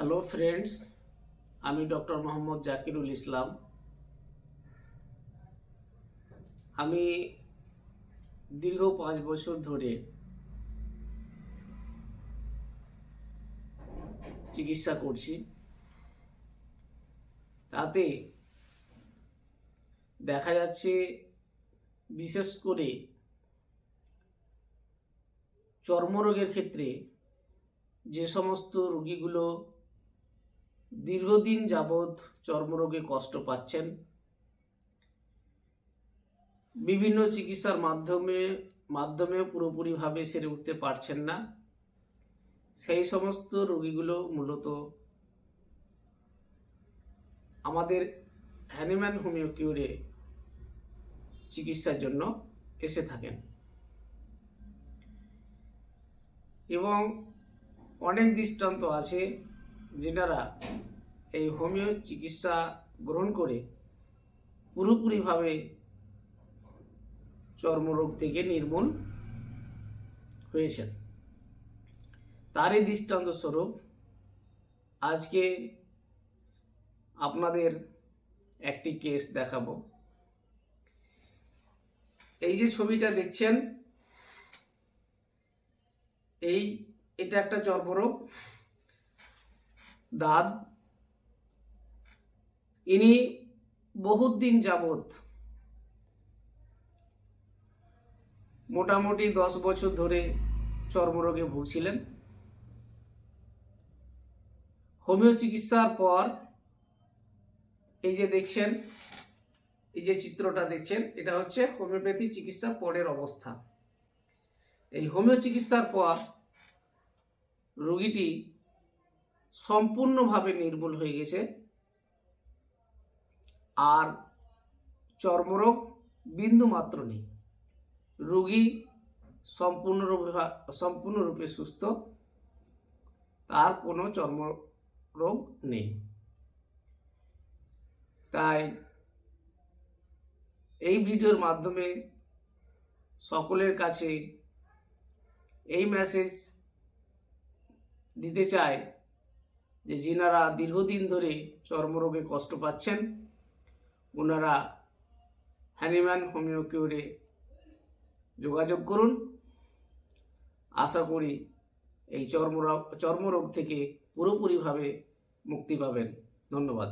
Hello friends, আমি doctor Mohammad Zakirul ইসলাম। আমি দীর্ঘ 5 বছর ধরে চিকিৎসা করছি। তাতে দেখা যাচ্ছে বিশেষ করে চর্মরোগের ক্ষেত্রে যে সমস্ত রোগীগুলো দীর্ঘদিন যাবৎ চর্মরোগে কষ্ট পাচ্ছেন, বিভিন্ন চিকিৎসার মাধ্যমে পুরোপুরিভাবে সেরে উঠতে পারছেন না, সেই সমস্ত রোগীগুলো মূলত আমাদের হ্যানিম্যান হোমিও কিউরে চিকিৎসার জন্য এসে থাকেন এবং অনেক দৃষ্টান্ত আছে যেনারা এই হোমিও চিকিৎসা গ্রহণ করে পুরোপুরিভাবে চর্মরোগ থেকে নির্মূল হয়েছেন। তারই দৃষ্টান্ত স্বরূপ আজকে আপনাদের একটি কেস দেখাবো। এই যে ছবিটা দেখছেন, এটা একটা চর্মরোগ, দাঁত। ইনি বহুত দিন যাবৎ, মোটামুটি 10 বছর ধরে চর্মরোগে ভুগছিলেন। হোমিও চিকিৎসার পর এই যে দেখছেন, এই যে চিত্রটা দেখছেন, এটা হচ্ছে হোমিওপ্যাথি চিকিৎসার পরের অবস্থা। এই হোমিও চিকিৎসার পর রোগীটি সম্পূর্ণভাবে নির্মূল হয়ে গেছে, আর চর্মরোগ বিন্দু মাত্র নেই। রোগী সম্পূর্ণরূপে সুস্থ, তার কোনো চর্মরোগ নেই। তাই এই ভিডিওর মাধ্যমে সকলের কাছে এই মেসেজ দিতে চাই যে যিনারা দীর্ঘদিন ধরে চর্মরোগে কষ্ট পাচ্ছেন, ওনারা হ্যানিম্যান হোমিও কিউরে যোগাযোগ করুন। আশা করি এই চর্মরোগ থেকে পুরোপুরিভাবে মুক্তি পাবেন। ধন্যবাদ।